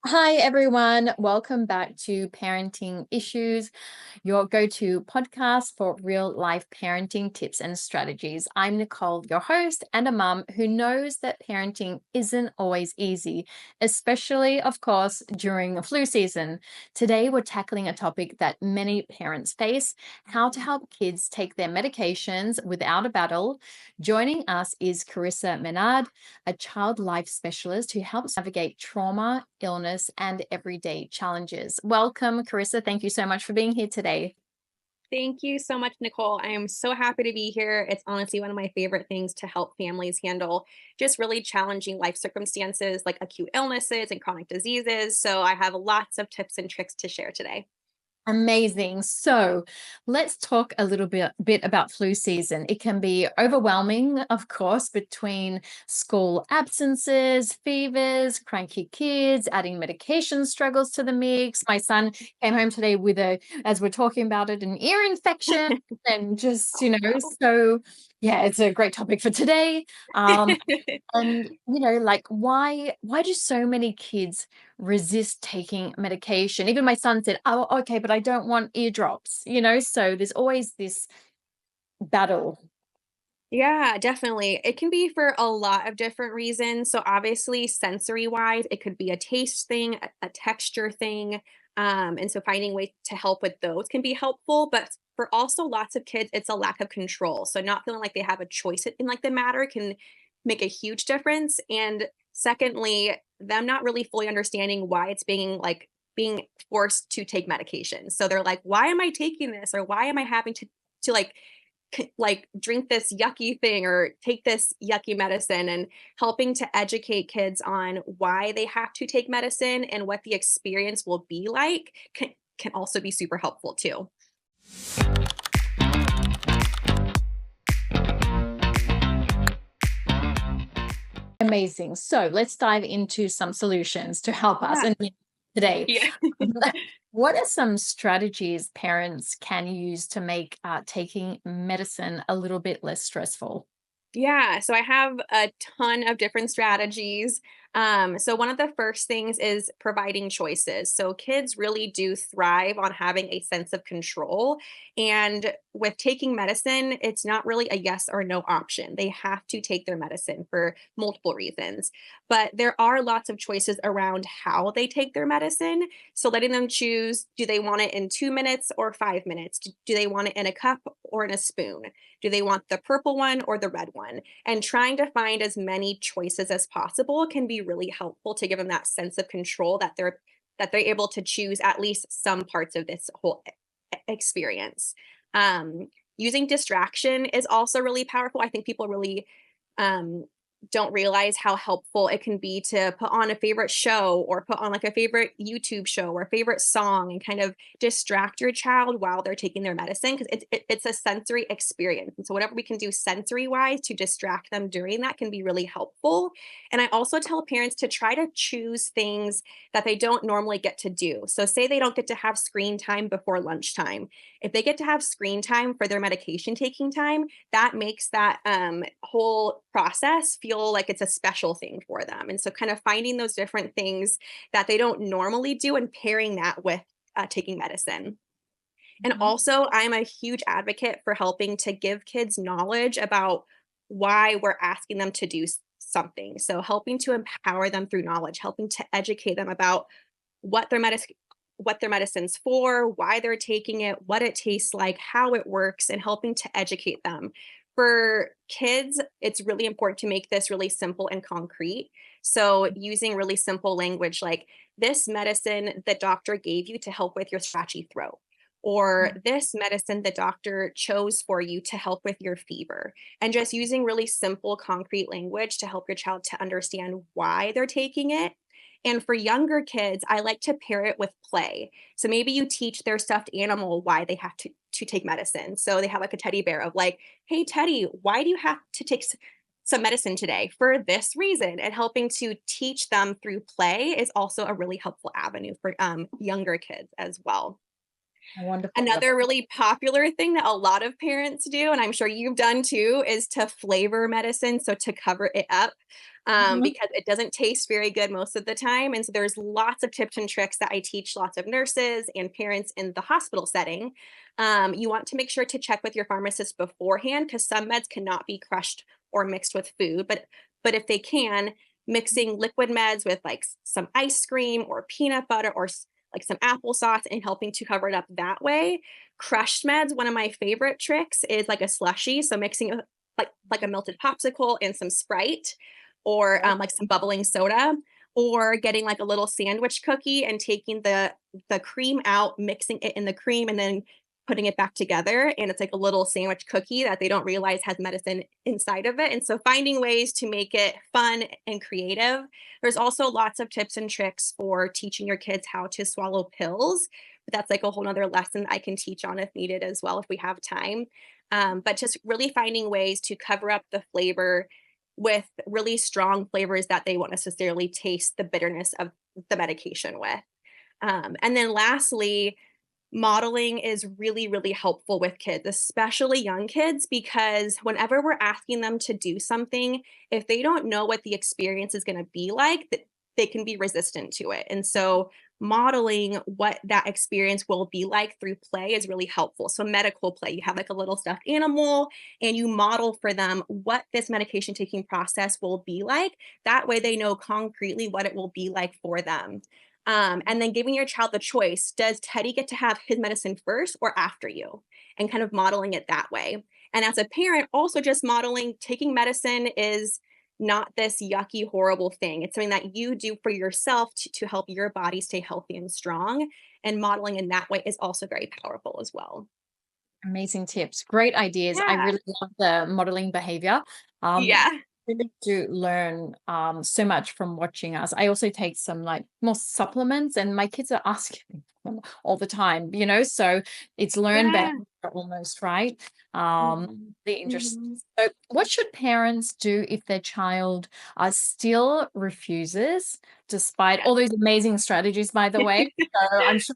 Hi, everyone. Welcome back to Parenting Issues, your go to podcast for real life parenting tips and strategies. I'm Nicole, your host, and a mum who knows that parenting isn't always easy, especially, of course, during flu season. Today, we're tackling a topic that many parents face: how to help kids take their medications without a battle. Joining us is Carissa Menard, a child life specialist who helps navigate trauma, illness, and everyday challenges. Welcome, Carissa. Thank you so much for being here today. Thank you so much, Nicole. I am so happy to be here. It's honestly one of my favorite things to help families handle just really challenging life circumstances like acute illnesses and chronic diseases. So I have lots of tips and tricks to share today. Amazing. So let's talk a little bit about flu season. It can be overwhelming, of course, between school absences, fevers, cranky kids, adding medication struggles to the mix. My son came home today with as we're talking about it, an ear infection and just, Oh, so yeah, it's a great topic for today. Um, no. and like why do so many kids resist taking medication? Even my son said, "Oh, okay, but I don't want eardrops," so there's always this battle. Yeah, definitely. It can be for a lot of different reasons. So obviously, sensory wise, it could be a taste thing, a texture thing. And so finding ways to help with those can be helpful. But for also lots of kids, it's a lack of control. So not feeling like they have a choice in like the matter can make a huge difference. And secondly, them not really fully understanding why it's being forced to take medication. So they're like, why am I taking this? Or why am I having to drink this yucky thing or take this yucky medicine, and helping to educate kids on why they have to take medicine and what the experience will be like can also be super helpful too. Amazing. So let's dive into some solutions to help us Yeah. and today. Yeah. What are some strategies parents can use to make taking medicine a little bit less stressful? Yeah, so I have a ton of different strategies. So one of the first things is providing choices. So kids really do thrive on having a sense of control. And with taking medicine, it's not really a yes or no option. They have to take their medicine for multiple reasons. But there are lots of choices around how they take their medicine. So letting them choose, do they want it in 2 minutes or 5 minutes? Do they want it in a cup or in a spoon? Do they want the purple one or the red one? And trying to find as many choices as possible can be really helpful to give them that sense of control that they're able to choose at least some parts of this whole experience. Using distraction is also really powerful. I think people really um, don't realize how helpful it can be to put on a favorite show or put on like a favorite YouTube show or favorite song and kind of distract your child while they're taking their medicine, because it's a sensory experience. And so, whatever we can do sensory wise to distract them during that can be really helpful. And I also tell parents to try to choose things that they don't normally get to do. So, say they don't get to have screen time before lunchtime. If they get to have screen time for their medication taking time, that makes that whole process feel like it's a special thing for them. And so, kind of finding those different things that they don't normally do and pairing that with taking medicine. And Mhm. also, I'm a huge advocate for helping to give kids knowledge about why we're asking them to do something. So, helping to empower them through knowledge, helping to educate them about what their medicine what their medicine's for, why they're taking it, what it tastes like, how it works, and helping to educate them. For kids, it's really important to make this really simple and concrete. So, using really simple language like this medicine the doctor gave you to help with your scratchy throat, or this medicine the doctor chose for you to help with your fever, and just using really simple, concrete language to help your child to understand why they're taking it. And for younger kids, I like to pair it with play. So maybe you teach their stuffed animal why they have to take medicine. So they have like a teddy bear of like, hey, Teddy, why do you have to take some medicine today? For this reason. And helping to teach them through play is also a really helpful avenue for younger kids as well. Wonderful. Love Another really popular thing that a lot of parents do, and I'm sure you've done too, is to flavor medicine, so to cover it up. Mhm. because it doesn't taste very good most of the time. And so there's lots of tips and tricks that I teach lots of nurses and parents in the hospital setting. You want to make sure to check with your pharmacist beforehand because some meds cannot be crushed or mixed with food, but if they can, mixing liquid meds with like some ice cream or peanut butter or like some applesauce and helping to cover it up that way. Crushed meds, one of my favorite tricks is like a slushy. So mixing like a melted popsicle and some Sprite or like some bubbling soda, or getting like a little sandwich cookie and taking the cream out, mixing it in the cream, and then putting it back together. And it's like a little sandwich cookie that they don't realize has medicine inside of it. And so finding ways to make it fun and creative. There's also lots of tips and tricks for teaching your kids how to swallow pills. But that's like a whole nother lesson I can teach on if needed as well, if we have time. But just really finding ways to cover up the flavor with really strong flavors that they won't necessarily taste the bitterness of the medication with. And then lastly, modeling is really, really helpful with kids, especially young kids, because whenever we're asking them to do something, if they don't know what the experience is going to be like, they can be resistant to it. And so, modeling what that experience will be like through play is really helpful. So, medical play, you have like a little stuffed animal and you model for them what this medication taking process will be like. That way, they know concretely what it will be like for them. And then giving your child the choice, does Teddy get to have his medicine first or after you? And kind of modeling it that way. And as a parent, also just modeling taking medicine is not this yucky, horrible thing. It's something that you do for yourself to help your body stay healthy and strong. And modeling in that way is also very powerful as well. Amazing tips. Great ideas. I Yeah. really love the modeling behavior. Yeah. Really do learn so much from watching us. I also take some like more supplements, and my kids are asking me for them all the time, so it's learn better Yeah. almost, right? Um, Mhm. really interesting. Mhm. So, what should parents do if their child still refuses, despite all those amazing strategies, by the way? So I'm sure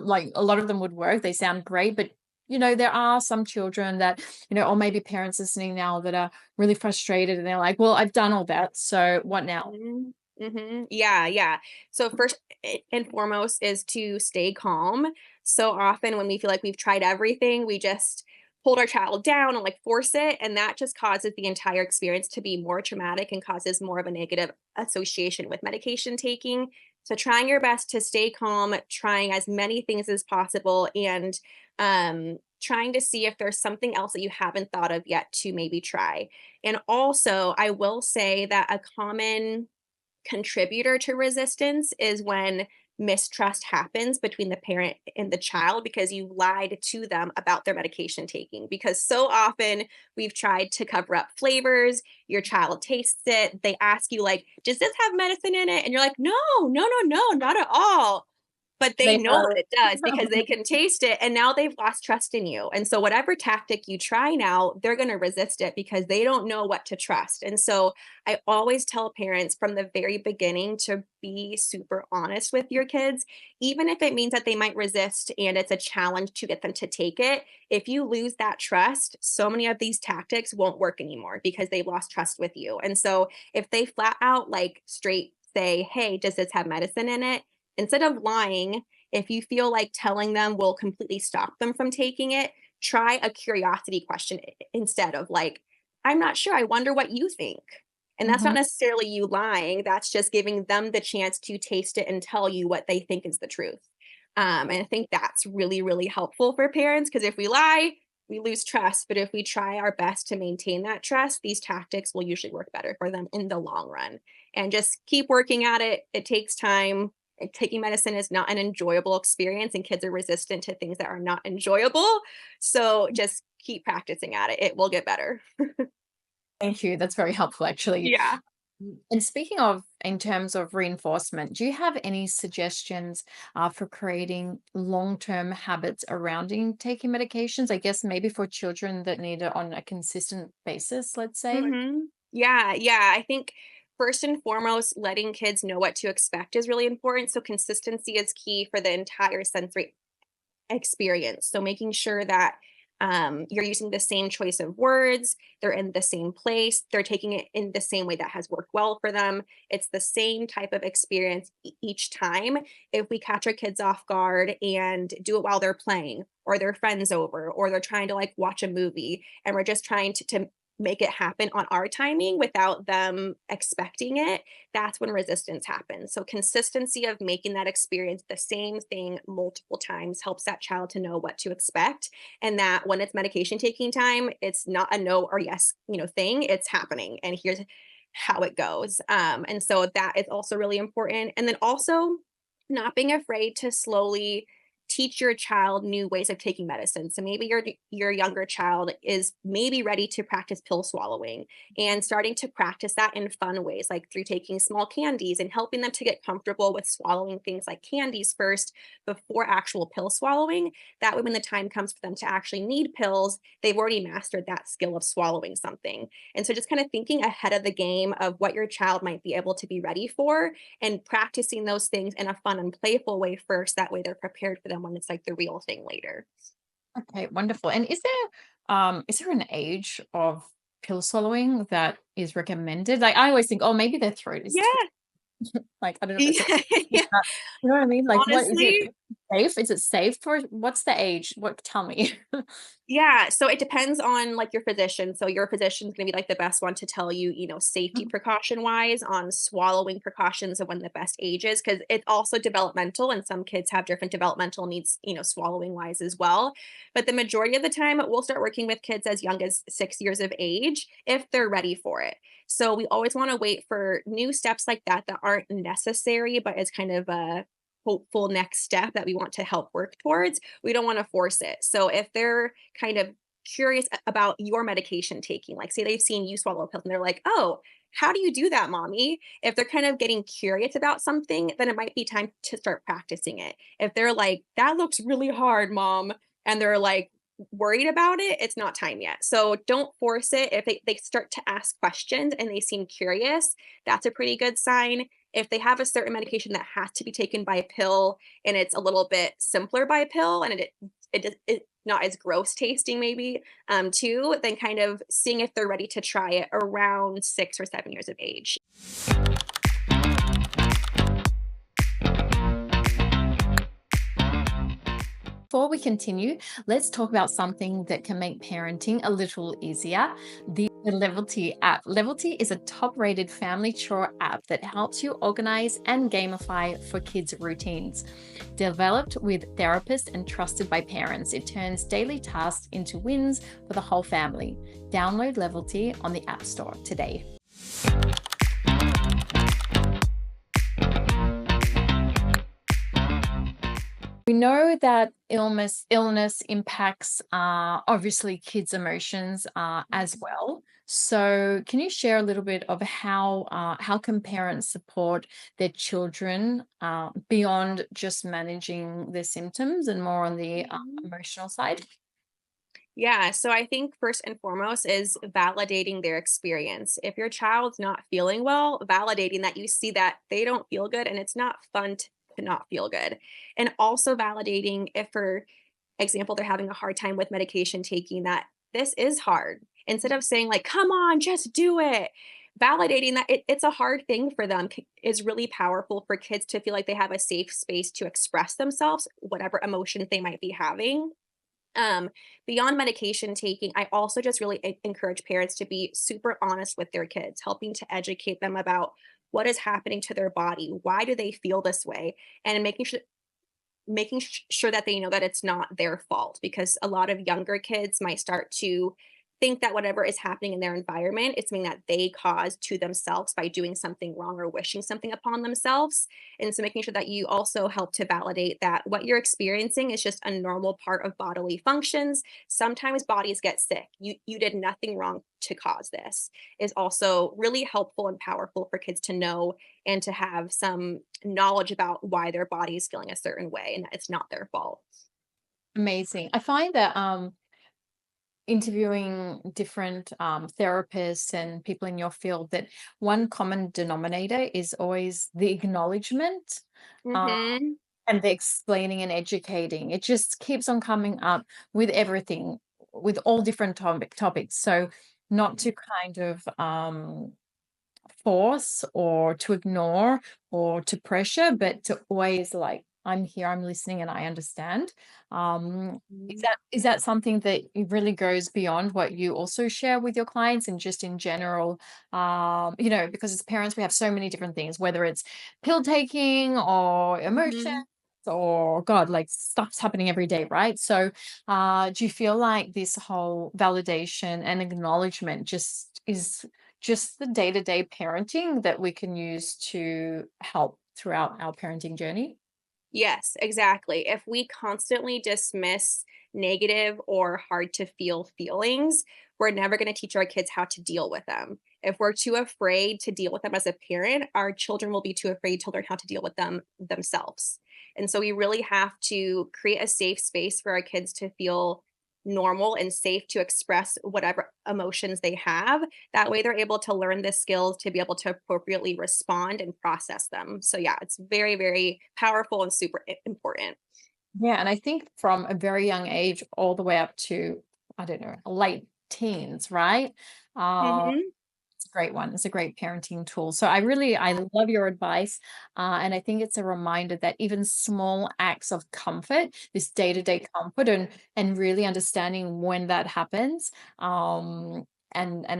like a lot of them would work. They sound great, but there are some children that, or maybe parents listening now that are really frustrated and they're like, well, I've done all that. So what now? Mhm, mhm. Yeah, yeah. So first and foremost is to stay calm. So often when we feel like we've tried everything, we just hold our child down and like force it, and that just causes the entire experience to be more traumatic and causes more of a negative association with medication taking. So trying your best to stay calm, trying as many things as possible, and trying to see if there's something else that you haven't thought of yet to maybe try. And also, I will say that a common contributor to resistance is when mistrust happens between the parent and the child because you lied to them about their medication taking. Because so often we've tried to cover up flavors, your child tastes it, they ask you, like, does this have medicine in it? And you're like, no, no, no, no, not at all. But they They know know. that it does because they can taste it, and now they've lost trust in you, and so whatever tactic you try now, they're gonna resist it because they don't know what to trust, and so I always tell parents from the very beginning to be super honest with your kids, even if it means that they might resist and it's a challenge to get them to take it. If you lose that trust, so many of these tactics won't work anymore because they've lost trust with you, and so if they flat out, like, straight say, "Hey, does this have medicine in it?" Instead of lying, if you feel like telling them will completely stop them from taking it, try a curiosity question instead of like, I'm not sure. I wonder what you think. And that's not Mhm. necessarily you lying. That's just giving them the chance to taste it and tell you what they think is the truth. And I think that's really, really helpful for parents because if we lie, we lose trust. But if we try our best to maintain that trust, these tactics will usually work better for them in the long run. And just keep working at it. It takes time. Taking medicine is not an enjoyable experience, and kids are resistant to things that are not enjoyable. So just keep practicing at it. It will get better. Thank you. That's very helpful, actually. Yeah. And speaking of, in terms of reinforcement, do you have any suggestions for creating long-term habits around taking medications? I guess maybe for children that need it on a consistent basis, let's say. Yeah, yeah. I think first and foremost, letting kids know what to expect is really important. So consistency is key for the entire sensory experience. So making sure that You're using the same choice of words, they're in the same place, they're taking it in the same way that has worked well for them. It's the same type of experience each time. If we catch our kids off guard and do it while they're playing, or their friends over, or they're trying to like watch a movie, and we're just trying to make it happen on our timing without them expecting it, that's when resistance happens. So, consistency of making that experience the same thing multiple times helps that child to know what to expect. And that when it's medication taking time, it's not a no or yes, thing, it's happening. And here's how it goes. And so that is also really important. And then also, not being afraid to slowly teach your child new ways of taking medicine. So maybe your younger child is maybe ready to practice pill swallowing, and starting to practice that in fun ways, like through taking small candies and helping them to get comfortable with swallowing things like candies first before actual pill swallowing. That way, when the time comes for them to actually need pills, they've already mastered that skill of swallowing something. And so just kind of thinking ahead of the game of what your child might be able to be ready for, and practicing those things in a fun and playful way first. That way they're prepared for them when it's like the real thing later. Okay, wonderful. And is there an age of pill swallowing that is recommended? Like I always think, oh, maybe their throat is too Yeah. like I don't know if it's Yeah. is Yeah. that you know what I mean? Like what is it Honestly, safe? Is it safe for what's the age? What tell me. yeah, so it depends on, like, your physician. So your physician's gonna be, like, the best one to tell you, safety precaution-wise on swallowing precautions of when the best age is, because it's also developmental, and some kids have different developmental needs, swallowing-wise as well. But the majority of the time, we'll start working with kids as young as 6 years of age if they're ready for it. So we always wanna wait for new steps like that aren't necessary, but it's kind of a hopeful next step that we want to help work towards. We don't wanna force it. So if they're kind of curious about your medication taking, like say they've seen you swallow pills and they're like, "Oh, how do you do that, mommy?" If they're kind of getting curious about something, then it might be time to start practicing it. If they're like, "That looks really hard, mom," and they're like worried about it, it's not time yet. So don't force it. If they start to ask questions and they seem curious, that's a pretty good sign. If they have a certain medication that has to be taken by a pill, and it's a little bit simpler by a pill, and it not as gross tasting maybe, too, then kind of seeing if they're ready to try it around 6 or 7 years of age. Before we continue, let's talk about something that can make parenting a little easier, the Levelty app. Levelty is a top rated family chore app that helps you organize and gamify for kids' routines. Developed with therapists and trusted by parents, it turns daily tasks into wins for the whole family. Download Levelty on the App Store today. We know that illness impacts obviously kids' emotions as well. So, can you share a little bit of how can parents support their children beyond just managing their symptoms and more on the Mhm. emotional side? Yeah, so I think first and foremost is validating their experience. If your child's not feeling well, validating that you see that they don't feel good and it's not fun to not feel good. And also validating if, for example, they're having a hard time with medication taking, that this is hard. Instead of saying, like, come on, just do it. Validating that it's a hard thing for them is really powerful for kids to feel like they have a safe space to express themselves, whatever emotions they might be having. um, Beyond medication taking, I also just really encourage parents to be super honest with their kids, helping to educate them about what is happening to their body, why do they feel this way, and making sure that they know that it's not their fault, because a lot of younger kids might start to think that whatever is happening in their environment is something that they caused to themselves by doing something wrong or wishing something upon themselves. And so making sure that you also help to validate that what you're experiencing is just a normal part of bodily functions. Sometimes bodies get sick. You did nothing wrong to cause this, is also really helpful and powerful for kids to know, and to have some knowledge about why their body is feeling a certain way and that it's not their fault. Amazing. I find that interviewing different therapists and people in your field that one common denominator is always the acknowledgement uh, Mhm. and the explaining and educating. It just keeps on coming up with everything. with all different topics. So not to kind of force or to ignore or to pressure, but to always like, I'm here, I'm listening, and I understand. Mhm. Is that something that it really goes beyond what you also share with your clients and just in general? Because as parents, we have so many different things, whether it's pill taking or emotion Mhm. or God, like stuff's happening every day, right? So do you feel like this whole validation and acknowledgement is just the day-to-day parenting that we can use to help throughout our parenting journey? Yes, exactly. If we constantly dismiss negative or hard to feel feelings, we're never going to teach our kids how to deal with them. If we're too afraid to deal with them as a parent, our children will be too afraid to learn how to deal with them themselves. And so we really have to create a safe space for our kids to feel normal and safe to express whatever emotions they have. That way they're able to learn the skills to be able to appropriately respond and process them. So yeah, it's very, very powerful and super important. Yeah, and I think from a very young age all the way up to, I don't know, late teens, right? Uh, Mhm. it's a great one. It's a great parenting tool. So I love your advice, and I think it's a reminder that even small acts of comfort, this day-to-day comfort, and really understanding when that happens, and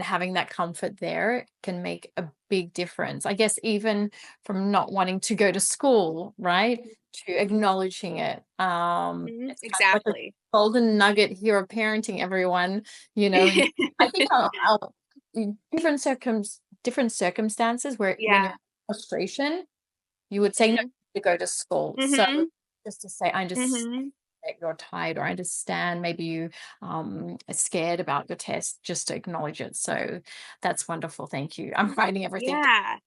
having that comfort there can make a big difference. I guess even from not wanting to go to school, right, to acknowledging it. Mhm. It's kind of like a Exactly. golden nugget here of parenting, everyone. And I think our different circumstances where when you're Yeah. frustration, you would say no Mhm. to go to school. So Mhm. just to say, I understand Mhm. that you're tired, or I understand maybe you are scared about your test, just to acknowledge it. So that's wonderful. Thank you. I'm writing everything Yeah. down.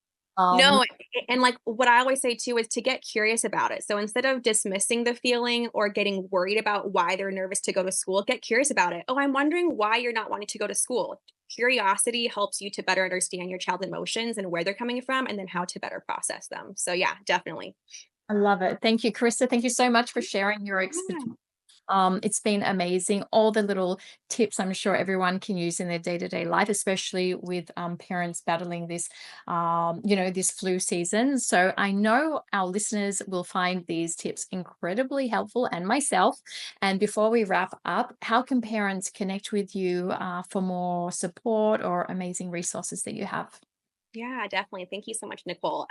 No, and, like, what I always say too is to get curious about it. So instead of dismissing the feeling or getting worried about why they're nervous to go to school, get curious about it. "Oh, I'm wondering why you're not wanting to go to school." Curiosity helps you to better understand your child's emotions and where they're coming from, and then how to better process them. So yeah, definitely. I love it. Thank you, Carissa. Thank you so much for sharing your expertise. Yeah. It's been amazing. All the little tips I'm sure everyone can use in their day-to-day life, especially with parents battling this flu season. So I know our listeners will find these tips incredibly helpful, and myself. And before we wrap up, how can parents connect with you for more support or amazing resources that you have? Yeah, definitely. Thank you so much, Nicole.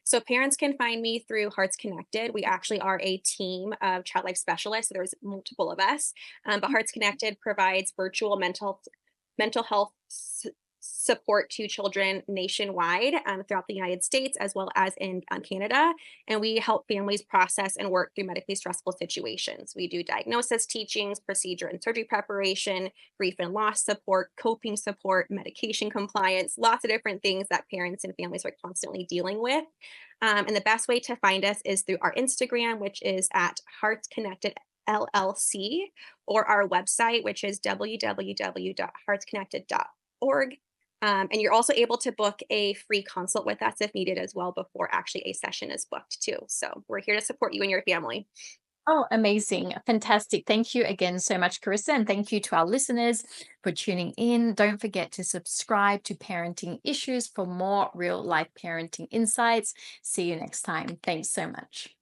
So parents can find me through Hearts Connected. We actually are a team of child life specialists. So there's multiple of us. But Hearts Connected provides virtual mental health support to children nationwide, throughout the United States as well as in Canada. And we help families process and work through medically stressful situations. We do diagnosis, teachings, procedure and surgery preparation, grief and loss support, coping support, medication compliance, lots of different things that parents and families are constantly dealing with. And the best way to find us is through our Instagram, which is at Hearts Connected LLC, or our website, which is www.heartsconnected.org. And you're also able to book a free consult with us if needed as well before actually a session is booked too. So we're here to support you and your family. Oh, amazing. Fantastic. Thank you again so much, Carissa. And thank you to our listeners for tuning in. Don't forget to subscribe to Parenting Issues for more real life parenting insights. See you next time. Thanks so much.